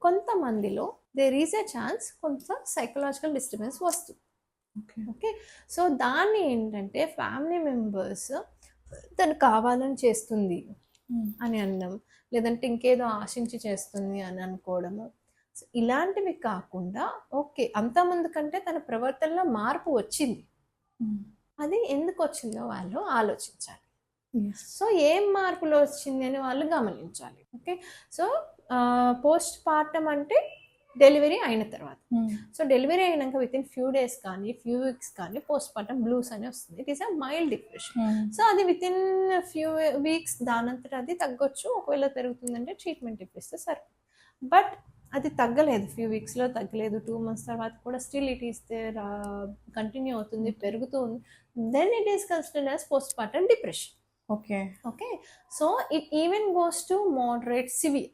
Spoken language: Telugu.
కొంతమందిలో దేర్ ఈజ్ ఎ ఛాన్స్ కొంత సైకలాజికల్ డిస్టర్బెన్స్ వస్తుంది. ఓకే, సో దాన్ని ఏంటంటే ఫ్యామిలీ మెంబర్స్ తను కావాలని చేస్తుంది అని అనడం, లేదంటే ఇంకేదో ఆశించి చేస్తుంది అని అనుకోవడము, ఇలాంటివి కాకుండా ఓకే అంతకుముందు కంటే తన ప్రవర్తనలో మార్పు వచ్చింది, అది ఎందుకు వచ్చిందో వాళ్ళు ఆలోచించాలి. సో ఏం మార్పులు వచ్చింది అని వాళ్ళు గమనించాలి. ఓకే, సో పోస్ట్ పార్టమ్ అంటే డెలివరీ అయిన తర్వాత. సో డెలివరీ అయినాక విత్ ఇన్ ఫ్యూ డేస్ కానీ ఫ్యూ వీక్స్ కానీ పోస్ట్ పార్టమ్ బ్లూస్ అని వస్తుంది. It is a mild depression. So అది విత్ ఇన్ ఫ్యూ వీక్స్ దానంతట అది తగ్గొచ్చు. ఒకవేళ పెరుగుతుందంటే ట్రీట్మెంట్ ఇప్పిస్తే సరే. బట్ అది తగ్గలేదు, ఫ్యూ వీక్స్లో తగ్గలేదు, 2 months తర్వాత కూడా still it is there, continue అవుతుంది, పెరుగుతూ ఉంది, then it is considered as postpartum depression. Okay, so it even goes to moderate severe.